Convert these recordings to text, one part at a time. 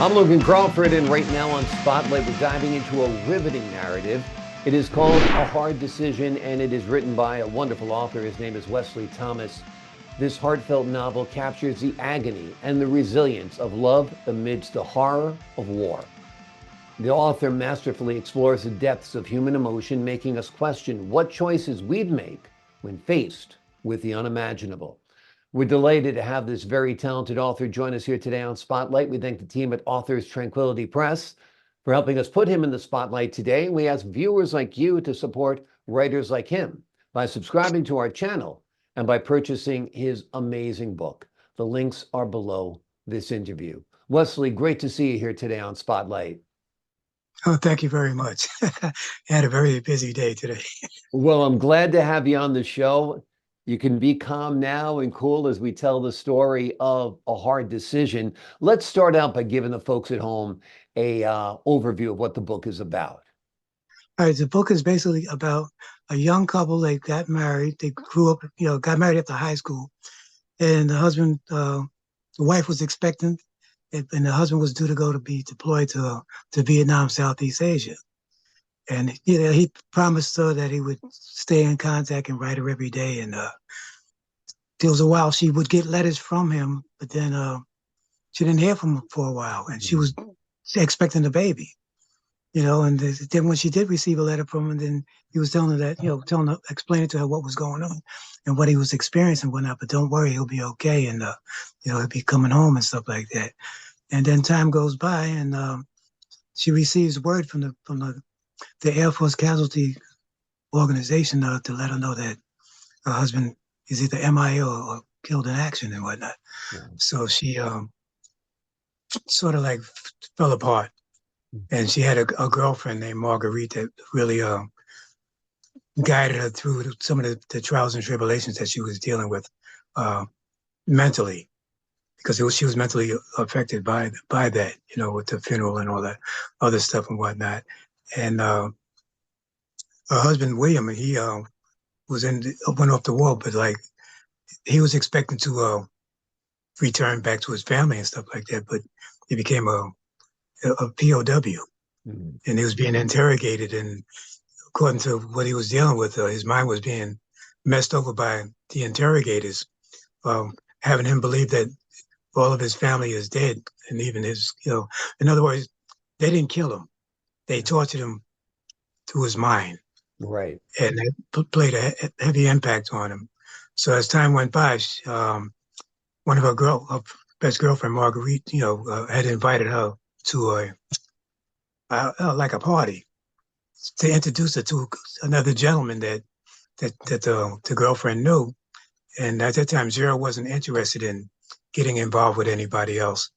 I'm Logan Crawford, and right now on Spotlight, we're diving into a riveting narrative. It is called A Hard Decision, and it is written by a wonderful author. His name is Westley Thomas. This heartfelt novel captures the agony and the resilience of love amidst the horror of war. The author masterfully explores the depths of human emotion, making us question what choices we'd make when faced with the unimaginable. We're delighted to have this very talented author join us here today on Spotlight. We thank the team at Authors Tranquility Press for helping us put him in the spotlight today. We ask viewers like you to support writers like him by subscribing to our channel and by purchasing his amazing book. The links are below this interview. Wesley, great to see you here today on Spotlight. Oh, thank you very much. I had a very busy day today. Well, I'm glad to have you on the show. You can be calm now and cool as we tell the story of A Hard Decision. Let's start out by giving the folks at home a overview of what the book is about. All right, the book is basically about a young couple. They got married. They grew up, got married after high school. And the husband, the wife was expectant, and the husband was due to go to be deployed to Vietnam, Southeast Asia. And he promised her that he would stay in contact and write her every day. And there was a while she would get letters from him, but then she didn't hear from him for a while, and she was expecting a baby, And then when she did receive a letter from him, then he was telling her that, explaining to her what was going on and what he was experiencing, and whatnot. But don't worry, he'll be okay, and he'll be coming home and stuff like that. And then time goes by, and she receives word from the Air Force Casualty Organization to let her know that her husband is either MIA or killed in action and whatnot. Yeah. So she sort of like fell apart. And she had a girlfriend named Marguerite that really guided her through some of the trials and tribulations that she was dealing with mentally, because she was mentally affected by that, with the funeral and all that other stuff and whatnot. And her husband, William, he went off the wall, but like he was expecting to return back to his family and stuff like that, but he became a POW, and he was being interrogated, and according to what he was dealing with, his mind was being messed over by the interrogators, having him believe that all of his family is dead, and even his, in other words, they didn't kill him. They tortured him through his mind. Right. And that played a heavy impact on him. So as time went by, one of her best girlfriend, Marguerite, had invited her to like a party to introduce her to another gentleman that the girlfriend knew. And at that time, Zera wasn't interested in getting involved with anybody else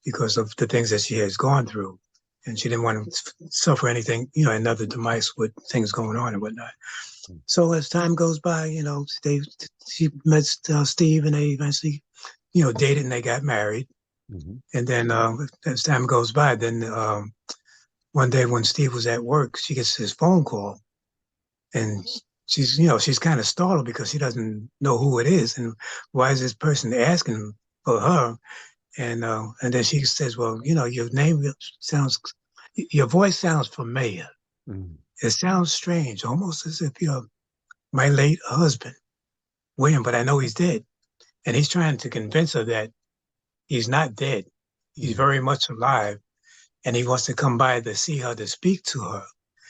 because of the things that she has gone through. And she didn't want to suffer anything, another demise with things going on and whatnot. So as time goes by, she met Steve, and they eventually, dated, and they got married. Mm-hmm. And then as time goes by, then one day when Steve was at work, she gets this phone call, and she's kind of startled because she doesn't know who it is, and why is this person asking for her? And then she says, well, your voice sounds familiar. Mm-hmm. It sounds strange, almost as if you're my late husband, William, but I know he's dead. And he's trying to convince her that he's not dead. He's very much alive. And he wants to come by to see her, to speak to her.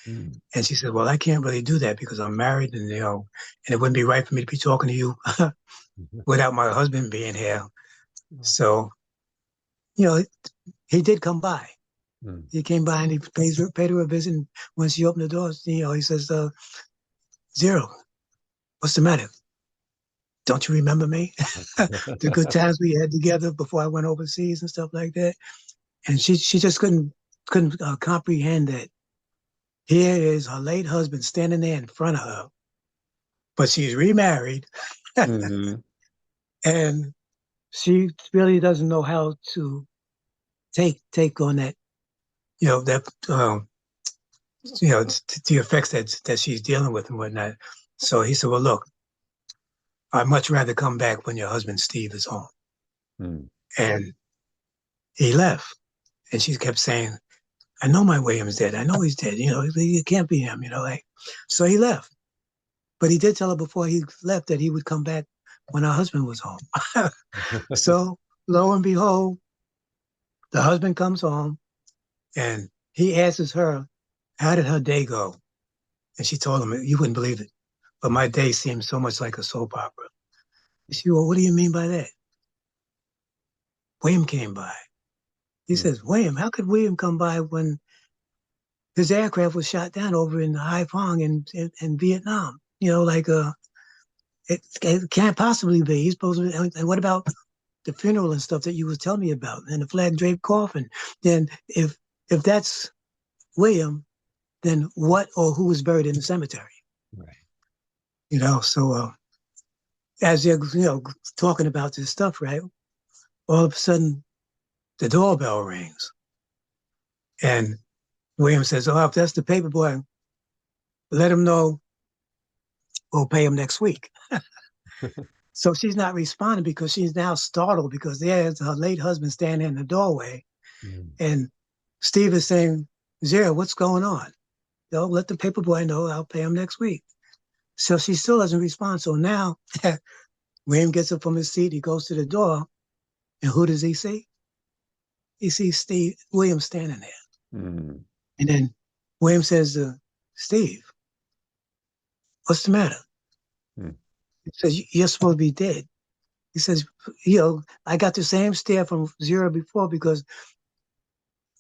Mm. And she said, well, I can't really do that because I'm married, and, and it wouldn't be right for me to be talking to you without my husband being here. So, he did come by. Mm. He came by, and he paid her a visit. And when she opened the doors, he says, Zero, what's the matter? Don't you remember me? The good times we had together before I went overseas and stuff like that. And she just couldn't comprehend that here is her late husband standing there in front of her, but she's remarried. Mm-hmm. And she really doesn't know how to take on that, the effects that she's dealing with and whatnot. So he said, well, look, I'd much rather come back when your husband Steve is home. Mm. And he left. And she kept saying, I know my William's dead. I know he's dead. It can't be him, like. So he left. But he did tell her before he left that he would come back when her husband was home. So lo and behold, the husband comes home and he asks her, how did her day go? And she told him, you wouldn't believe it, but my day seemed so much like a soap opera. She said, well, what do you mean by that? William came by. He says, William, how could William come by when his aircraft was shot down over in Haiphong in Vietnam? It can't possibly be. He's supposed to. And what about the funeral and stuff that you was telling me about, and the flag draped coffin? Then if that's William, then what or who was buried in the cemetery? Right. So as they're talking about this stuff, right? All of a sudden, the doorbell rings, and William says, "Oh, if that's the paper boy, let him know. We'll pay him next week." So she's not responding because she's now startled because there's her late husband standing in the doorway. And Steve is saying, Zera, what's going on? Let the paper boy know. I'll pay him next week. So she still doesn't respond. So now William gets up from his seat. He goes to the door. And who does he see? He sees William standing there. And then William says to Steve, what's the matter? He says, you're supposed to be dead. He says, I got the same stare from Zera before because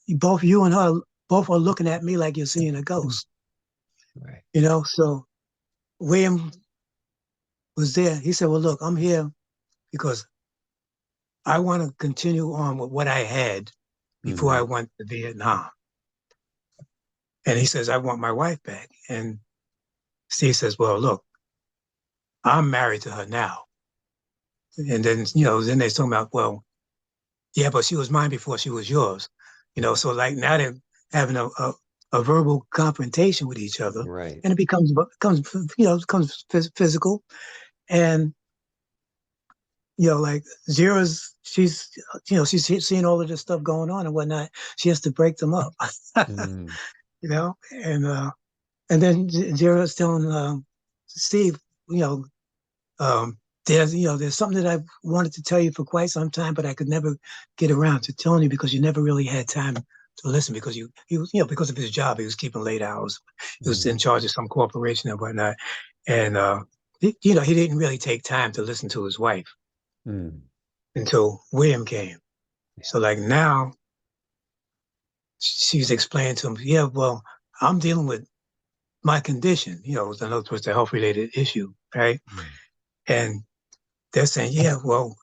both you and her both are looking at me like you're seeing a ghost. Right. So William was there. He said, well, look, I'm here because I want to continue on with what I had before I went to Vietnam. And he says, I want my wife back. And Steve says, well, look, I'm married to her now. And then, then they're talking about, well, yeah, but she was mine before she was yours. So like now they're having a verbal confrontation with each other. Right. And it becomes physical. And, like Zera's, she's seeing all of this stuff going on and whatnot. She has to break them up, and then Zera's telling Steve, there's something that I wanted to tell you for quite some time, but I could never get around to telling you because you never really had time to listen because because of his job, he was keeping late hours. He was in charge of some corporation and whatnot. And, he didn't really take time to listen to his wife until William came. Yeah. So like now she's explaining to him, yeah, well, I'm dealing with my condition, in other words, a health related issue. Right. And they're saying, yeah, well,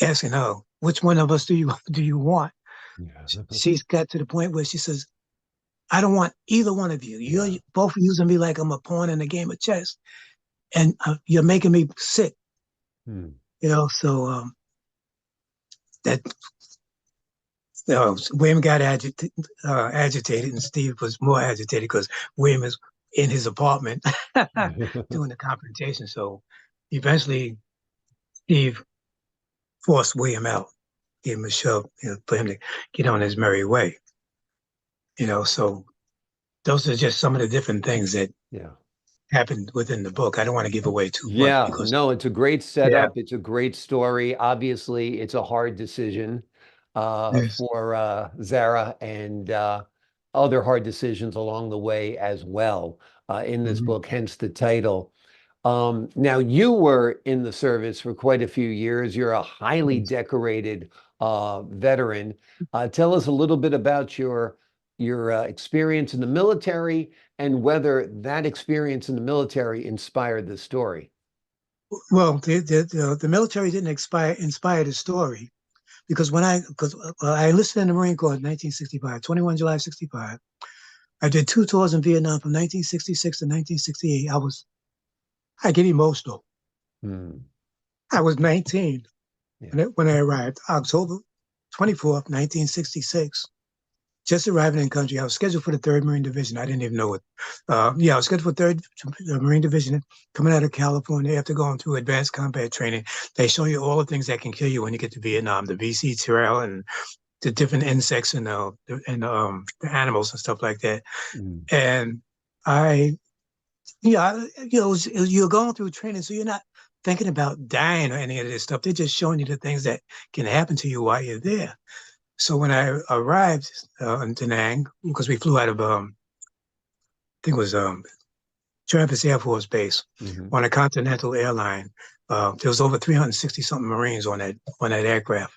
asking her, which one of us do you want? Yeah. She's got to the point where she says, I don't want either one of you. You're both using me like I'm a pawn in a game of chess, and you're making me sick. So that William got agitated, and Steve was more agitated because William is in his apartment doing the confrontation. So eventually, Steve forced William out, gave him a shove, for him to get on his merry way. So those are just some of the different things that happened within the book. I don't want to give away too much. Because, no, it's a great setup. It's a great story. Obviously, it's a hard decision for Zera and other hard decisions along the way as well in this book, hence the title. Now, you were in the service for quite a few years. You're a highly decorated veteran. Tell us a little bit about your experience in the military and whether that experience in the military inspired the story. Well, the military didn't inspire the story because I enlisted in the Marine Corps in 1965, 21 July 65. I did 2 tours in Vietnam from 1966 to 1968. I get emotional. I was 19 when I arrived, October 24th, 1966. Just arriving in the country. I was scheduled for the 3rd Marine Division. I didn't even know it. I was scheduled for 3rd Marine Division coming out of California after going through advanced combat training. They show you all the things that can kill you when you get to Vietnam, the VC trail and the different insects and the animals and stuff like that. Mm. And I, you're going through training, so you're not thinking about dying or any of this stuff. They're just showing you the things that can happen to you while you're there. So when I arrived in Da Nang, because we flew out of, I think it was Travis Air Force Base Mm-hmm. on a Continental airline. There was over 360 something Marines on that aircraft.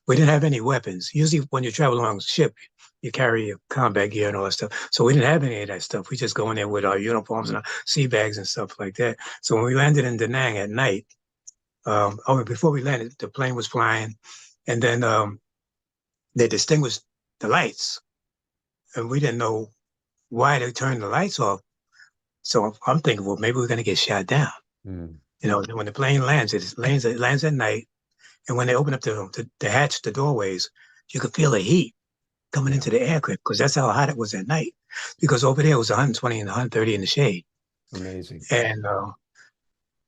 We didn't have any weapons. Usually, when you travel on ship, you carry your combat gear and all that stuff. So we didn't have any of that stuff. We just go in there with our uniforms and our sea bags and stuff like that. So when we landed in Da Nang at night, before we landed, the plane was flying, and then they distinguished the lights, and we didn't know why they turned the lights off. So I'm thinking, well, maybe we're going to get shot down. Mm. When the plane lands, it lands at night. And when they open up the hatch, the doorways, you could feel the heat coming into the aircraft because that's how hot it was at night. Because over there it was 120 and 130 in the shade. Amazing. And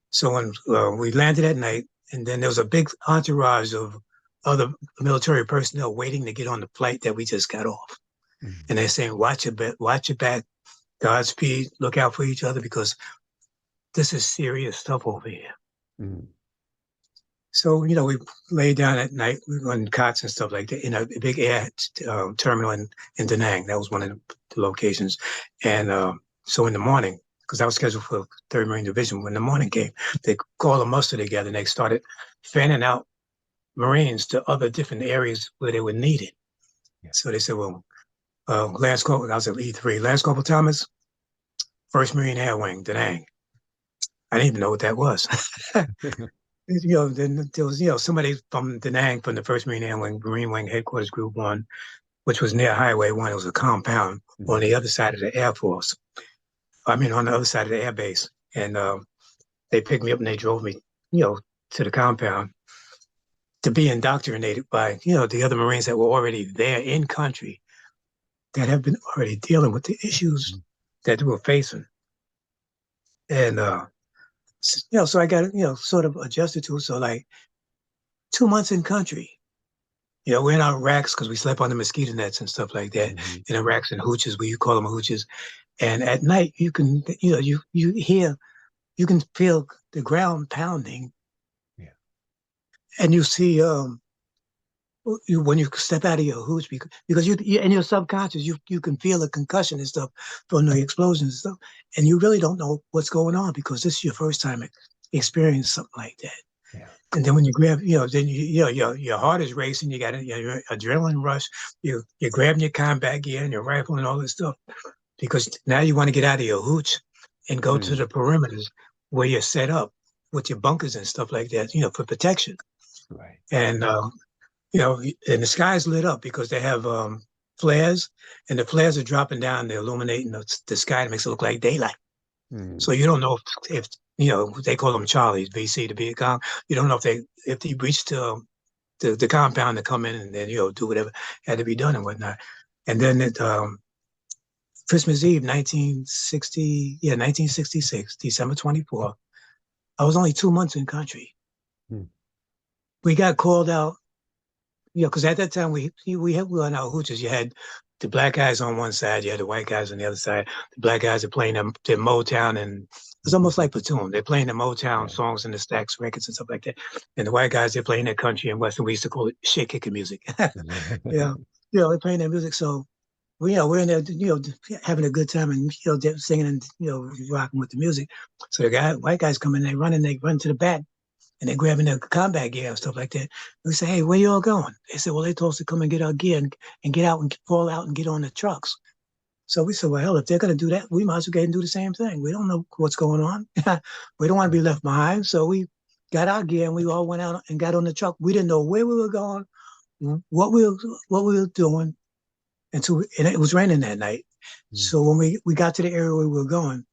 so when we landed at night, and then there was a big entourage of other military personnel waiting to get on the flight that we just got off. Mm. And they're saying, watch your back, Godspeed, look out for each other because this is serious stuff over here. Mm. So, we lay down at night on cots and stuff like that in a big air terminal in Da Nang. That was one of the locations. And so in the morning, because I was scheduled for 3rd Marine Division, when the morning came, they called a muster together and they started fanning out Marines to other different areas where they were needed. Yeah. So they said, well, Lance Corporal, I was at E3, Lance Corporal Thomas, 1st Marine Air Wing, Da Nang. I didn't even know what that was. Then there was, somebody from Da Nang from the 1st Marine Air Wing, Marine Wing Headquarters Group 1, which was near Highway 1. It was a compound on the other side of the Air Force. I mean, on the other side of the air base. And they picked me up and they drove me, to the compound to be indoctrinated by, the other Marines that were already there in country that have been already dealing with the issues that they were facing. And, so I got, sort of adjusted to it. So like 2 months in country, we're in our racks because we slept on the mosquito nets and stuff like that. Mm-hmm. In the racks and hooches, we call them hooches. And at night you can, you hear, you can feel the ground pounding. Yeah. And you see, when you step out of your hooch, because you in your subconscious, you can feel the concussion and stuff from the explosions and stuff. And you really don't know what's going on because this is your first time experiencing something like that. Yeah. And then when you grab, then your heart is racing. You got your adrenaline rush. You're grabbing your combat gear and your rifle and all this stuff because now you want to get out of your hooch and go to the perimeters where you're set up with your bunkers and stuff like that, for protection. Right. And and the sky's lit up because they have flares, and the flares are dropping down. They're illuminating the sky to make it look like daylight. Mm. So you don't know if they call them Charlies, VC to be a con. You don't know if they reach the compound to come in and then do whatever had to be done and whatnot. And then Christmas Eve, 1966, December 24th. I was only 2 months in country. Mm. We got called out. Because at that time we were on our hooches. You had the black guys on one side, you had the white guys on the other side. The black guys are playing their Motown, and it's almost like platoon. They're playing the Motown songs and the Stax records and stuff like that. And the white guys, they're playing their country and Western. We used to call it shit kicking music. They're playing their music. So we're in there, having a good time and singing and rocking with the music. So white guys come in, they run to the back. And they're grabbing their combat gear and stuff like that. We say, hey, where you all going? They said, well, they told us to come and get our gear and get out and fall out and get on the trucks. So we said, well, hell, if they're going to do that, we might as well go ahead and do the same thing. We don't know what's going on. We don't want to be left behind. So we got our gear and we all went out and got on the truck. We didn't know where we were going, what we were doing, and it was raining that night. Mm. So when we got to the area where we were going,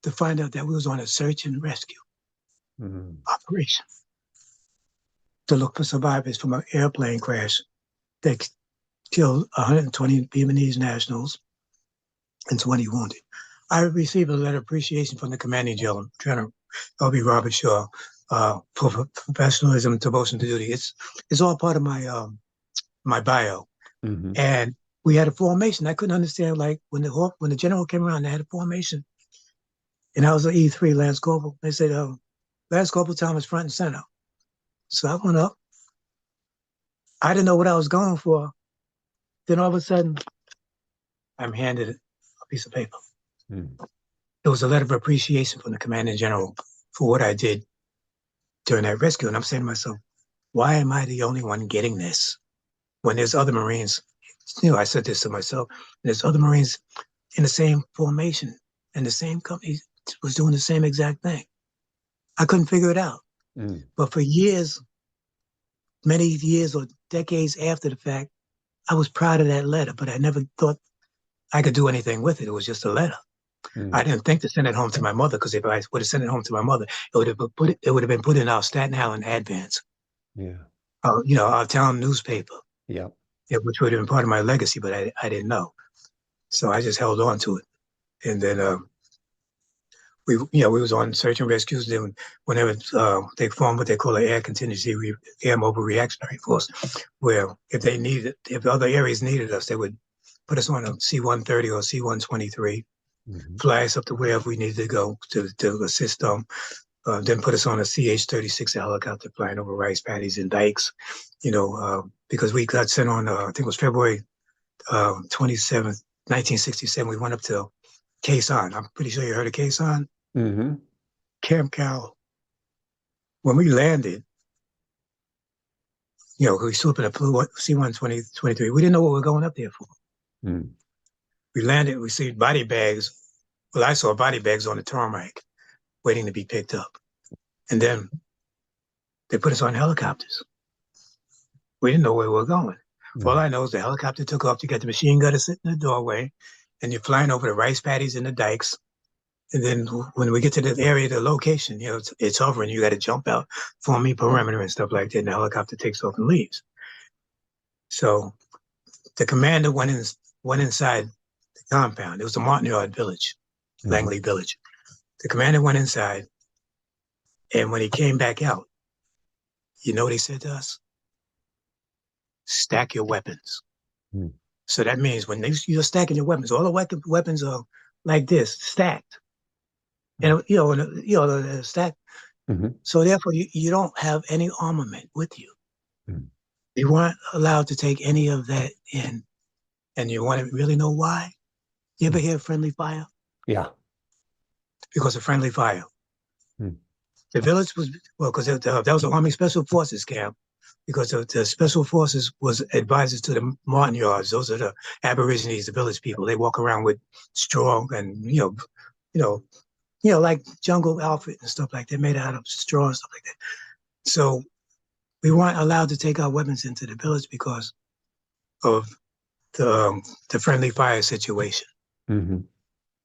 to find out that we was on a search and rescue. Operation to look for survivors from an airplane crash that killed 120 Vietnamese nationals and 20 wounded. I received a letter of appreciation from the commanding general, L.B. Robert Shaw, for professionalism and devotion to duty. It's all part of my my bio. Mm-hmm. And we had a formation. I couldn't understand, like, when the general came around, they had a formation. And I was an E3, Lance Corporal. They said, Lance Corporal Thomas front and center. So I went up. I didn't know what I was going for. Then all of a sudden, I'm handed a piece of paper. Mm. It was a letter of appreciation from the commanding general for what I did during that rescue. And I'm saying to myself, why am I the only one getting this? When there's other Marines, I said this to myself, there's other Marines in the same formation and the same company was doing the same exact thing. I couldn't figure it out. Mm. But for years, many years or decades after the fact, I was proud of that letter, but I never thought I could do anything with it. It was just a letter. Mm. I didn't think to send it home to my mother, because if I would have sent it home to my mother, it would have been put in our Staten Island Advance, Yeah. Our town newspaper, Yeah. which would have been part of my legacy, but I didn't know. So I just held on to it. And then we was on search and rescues. Then whenever they formed what they call an air contingency, air mobile reactionary force, where if other areas needed us, they would put us on a C-130 or C-123, Mm-hmm. fly us up to wherever we needed to go to assist them. Then put us on a CH-36 helicopter flying over rice paddies and dikes, because we got sent on, I think it was February 27th, 1967. We went up to Quezon. I'm pretty sure you heard of Quezon. Mm-hmm. Camp Carroll. When we landed, we flew up in a C-123. We didn't know what we were going up there for. Mm. We landed, we see body bags. Well, I saw body bags on the tarmac waiting to be picked up. And then they put us on helicopters. We didn't know where we were going. Mm. All I know is the helicopter took off to get the machine gunner sitting in the doorway, and you're flying over the rice paddies and the dikes. And then when we get to the area, the location, it's hovering. You got to jump out, form a perimeter and stuff like that. And the helicopter takes off and leaves. So the commander went inside the compound. It was a Montagnard village, Mm-hmm. Langley village. The commander went inside, and when he came back out, you know what he said to us? Stack your weapons. Mm. So that means when you're stacking your weapons, all the weapons are like this, stacked. And they're stacked. Mm-hmm. So therefore, you don't have any armament with you. Mm. You weren't allowed to take any of that in. And you want to really know why? You ever hear friendly fire? Yeah. Because of friendly fire. Mm. The village was, because that was an Army Special Forces camp, because the Special Forces was advisors to the Montagnards. Those are the Aborigines, the village people. They walk around with straw and, like jungle outfit and stuff like that, made out of straw and stuff like that. So we weren't allowed to take our weapons into the village because of the friendly fire situation. Mm-hmm.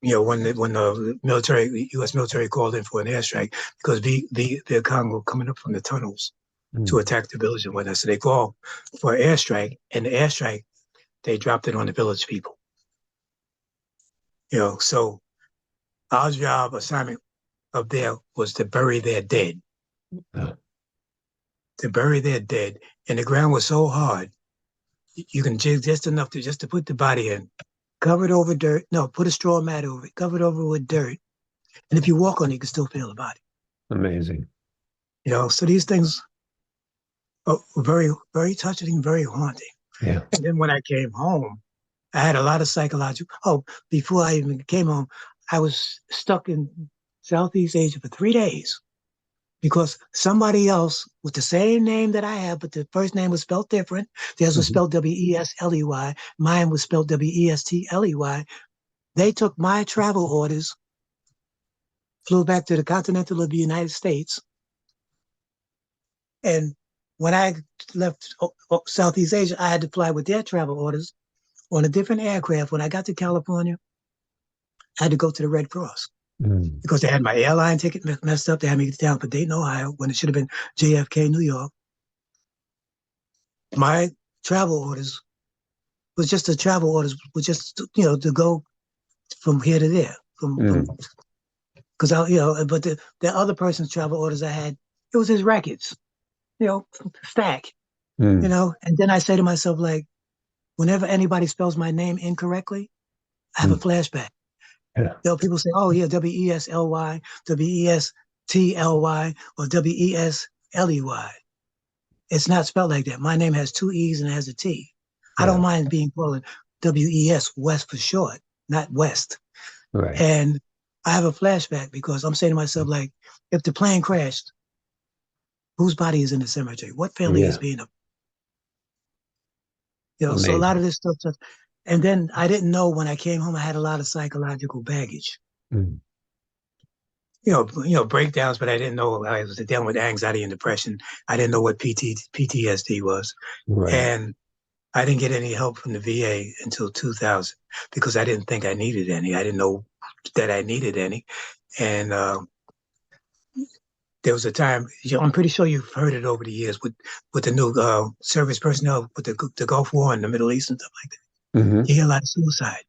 When the military, U.S. military called in for an airstrike, because the Congo coming up from the tunnels to attack the village and whatnot. So they called for an airstrike, and the airstrike, they dropped it on the village people. So our job assignment up there was to bury their dead. To bury their dead. And the ground was so hard, you can just enough to put the body in, cover it over dirt. No, put a straw mat over it, cover it over with dirt. And if you walk on it, you can still feel the body. Amazing. So these things are very, very touching, very haunting. Yeah. And then when I came home, I had a lot of psychological. Before I even came home, I was stuck in Southeast Asia for 3 days because somebody else with the same name that I have, but the first name was spelled different. Theirs was spelled Wesley. Mine was spelled Westley. They took my travel orders, flew back to the continental of the United States. And when I left Southeast Asia, I had to fly with their travel orders on a different aircraft. When I got to California, I had to go to the Red Cross because they had my airline ticket messed up. They had me down for Dayton, Ohio, when it should have been JFK, New York. My travel orders was just to go from here to there. Because but the other person's travel orders I had, it was his records, stack. Mm. And then I say to myself, like, whenever anybody spells my name incorrectly, I have a Mm. flashback. Yeah. People say, oh, yeah, Wesly, Westly, or Wesley. It's not spelled like that. My name has two E's and it has a T. I don't Yeah. mind being called Wes, West for short, not West. Right. And I have a flashback because I'm saying to myself, like, if the plane crashed, whose body is in the cemetery? What family is Yeah. being, so a lot Amazing. of this stuff. And then I didn't know when I came home, I had a lot of psychological baggage. Mm. Breakdowns, but I didn't know I was dealing with anxiety and depression. I didn't know what PTSD was. Right. And I didn't get any help from the VA until 2000 because I didn't think I needed any. I didn't know that I needed any. And there was a time, I'm pretty sure you've heard it over the years with the new service personnel with the Gulf War and the Middle East and stuff like that. Hmm. You hear a lot of suicide.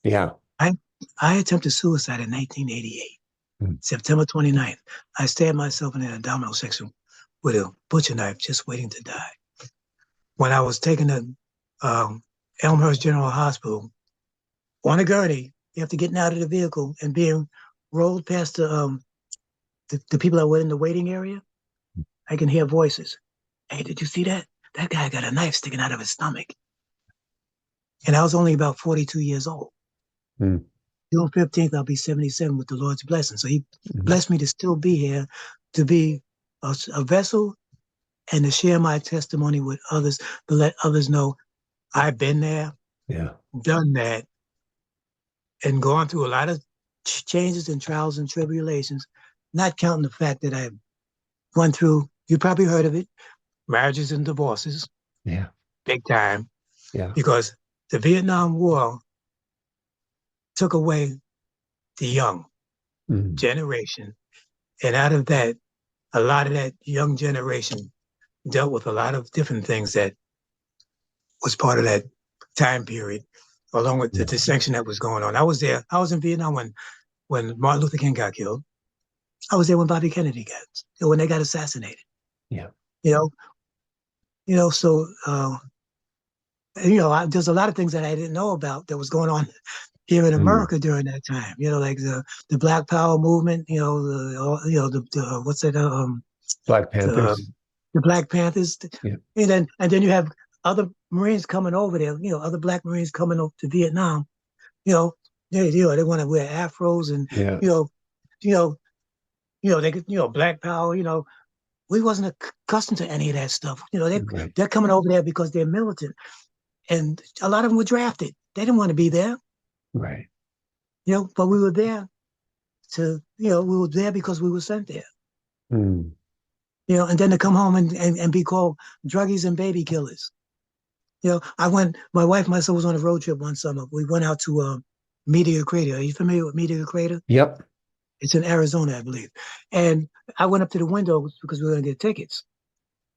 Yeah. I I attempted suicide in 1988, Mm. September 29th. I stabbed myself in an abdominal section with a butcher knife, just waiting to die. When I was taken to Elmhurst General Hospital on a gurney, after getting out of the vehicle and being rolled past the people that were in the waiting area, I can hear voices. Hey, did you see that? That guy got a knife sticking out of his stomach. And I was only about 42 years old. Mm. June 15th, I'll be 77 with the Lord's blessing. So he Mm. blessed me to still be here, to be a vessel and to share my testimony with others, to let others know I've been there, Yeah. done that, and gone through a lot of changes and trials and tribulations, not counting the fact that I went through, you probably heard of it, marriages and divorces, Yeah. big time, Yeah. because the Vietnam War took away the young Mm. generation. And out of that, a lot of that young generation dealt with a lot of different things that was part of that time period, along with the Yeah. dissension that was going on. I was there. I was in Vietnam when Martin Luther King got killed. I was there when Bobby Kennedy when they got assassinated. Yeah. You know, so there's a lot of things that I didn't know about that was going on here in Mm. America during that time. Like the Black Power movement. The what's that? Black The Panthers. the Black Panthers, Yeah. and then you have other Marines coming over there. Other Black Marines coming over to Vietnam. You know, they want to wear afros and Yeah. you know, you know, they get Black Power. We wasn't accustomed to any of that stuff. Right. They're coming over there because they're militant, and a lot of them were drafted. They didn't want to be there. Right. But we were there we were there because we were sent there. Mm. And then to come home and be called druggies and baby killers. My wife and my son was on a road trip one summer. We went out to Meteor Crater. Are you familiar with Meteor Crater? Yep. It's in Arizona, I believe. And I went up to the window because we were going to get tickets.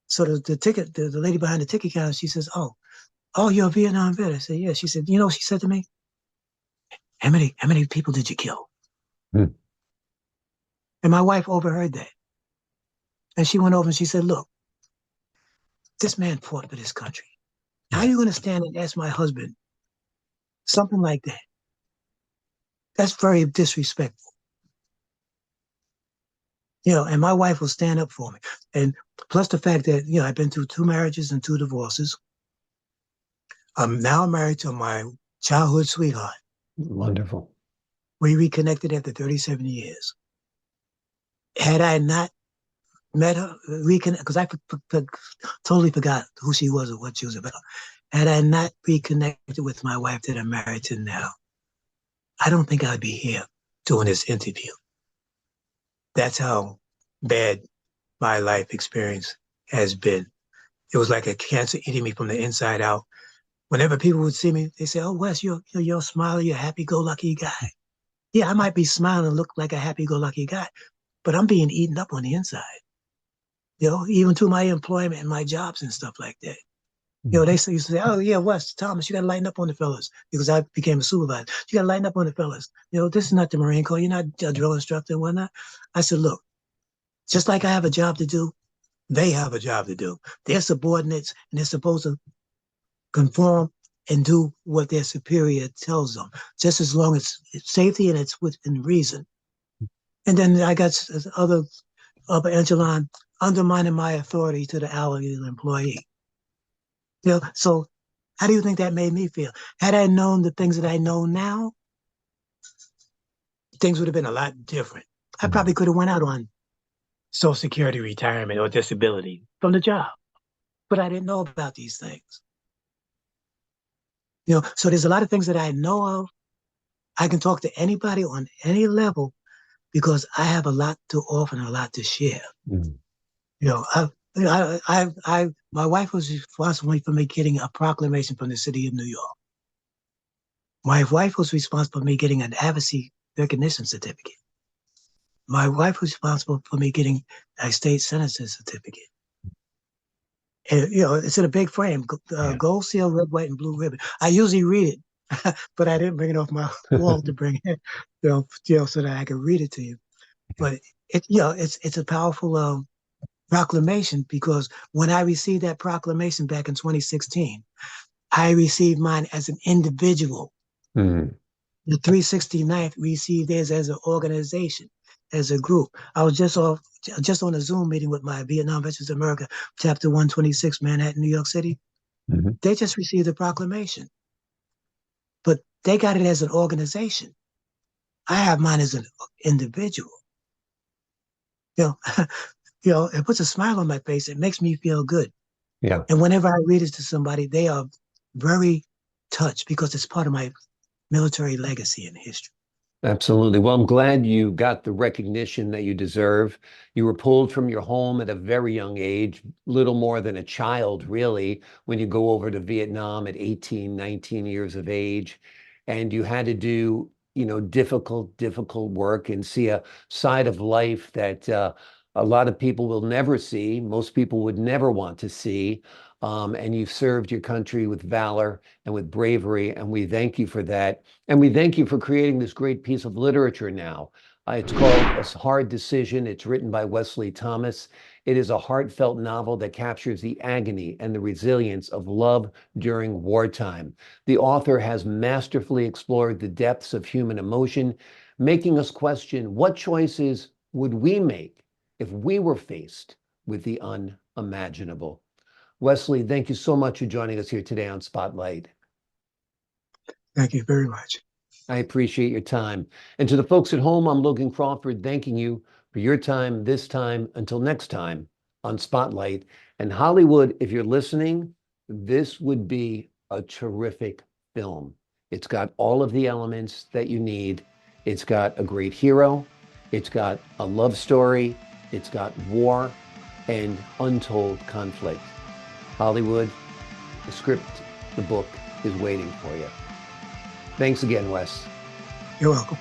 So the lady behind the ticket counter, she says, oh, you're a Vietnam vet. I said, yeah. She said, what she said to me? How many people did you kill? Mm. And my wife overheard that. And she went over and she said, look, this man fought for this country. How are Yeah. you going to stand and ask my husband something like that? That's very disrespectful. And my wife will stand up for me. And plus the fact that, I've been through 2 marriages and 2 divorces. I'm now married to my childhood sweetheart. Wonderful. We reconnected after 37 years. Had I not met her, because I totally forgot who she was or what she was about. Had I not reconnected with my wife that I'm married to now, I don't think I'd be here doing this interview. That's how bad my life experience has been. It was like a cancer eating me from the inside out. Whenever people would see me, they say, "Oh, Wes, you're a smiler, you're a happy-go-lucky guy." Yeah, I might be smiling and look like a happy-go-lucky guy, but I'm being eaten up on the inside. Even through my employment and my jobs and stuff like that. They used to say, "Oh yeah, Wes Thomas, you got to lighten up on the fellas," because I became a supervisor. You got to lighten up on the fellas. This is not the Marine Corps. You're not a drill instructor and whatnot. I said, look, just like I have a job to do, They have a job to do. They're subordinates and they're supposed to conform and do what their superior tells them, just as long as it's safety and it's within reason. And then I got other upper echelon undermining my authority to the hourly employee. So how do you think that made me feel? Had I known the things that I know now, things would have been a lot different. I probably could have went out on Social Security retirement or disability from the job, but I didn't know about these things. So there's a lot of things that I know of. I can talk to anybody on any level because I have a lot to offer and a lot to share. Mm-hmm. My wife was responsible for me getting a proclamation from the city of New York. My wife was responsible for me getting an advocacy recognition certificate. My wife was responsible for me getting a state senator certificate. And, it's in a big frame, gold seal, red, white, and blue ribbon. I usually read it, but I didn't bring it off my wall to bring it, so that I could read it to you. But it's a powerful proclamation, because when I received that proclamation back in 2016, I received mine as an individual. Mm-hmm. The 369th received theirs as an organization, as a group. I was just on a Zoom meeting with my Vietnam Veterans America, Chapter 126, Manhattan, New York City. Mm-hmm. They just received the proclamation, but they got it as an organization. I have mine as an individual. It puts a smile on my face. It makes me feel good. Yeah. And whenever I read it to somebody, they are very touched because it's part of my military legacy and history. Absolutely. Well, I'm glad you got the recognition that you deserve. You were pulled from your home at a very young age, little more than a child, really, when you go over to Vietnam at 18, 19 years of age. And you had to do, difficult work and see a side of life that a lot of people will never see. Most people would never want to see. And you've served your country with valor and with bravery, and we thank you for that. And we thank you for creating this great piece of literature now. It's called A Hard Decision. It's written by Westley Thomas. It is a heartfelt novel that captures the agony and the resilience of love during wartime. The author has masterfully explored the depths of human emotion, making us question what choices would we make if we were faced with the unimaginable. Wesley, thank you so much for joining us here today on Spotlight. Thank you very much. I appreciate your time. And to the folks at home, I'm Logan Crawford, thanking you for your time this time. Until next time on Spotlight. And Hollywood, if you're listening, this would be a terrific film. It's got all of the elements that you need. It's got a great hero. It's got a love story. It's got war and untold conflict. Hollywood, the script, the book is waiting for you. Thanks again, Wes. You're welcome.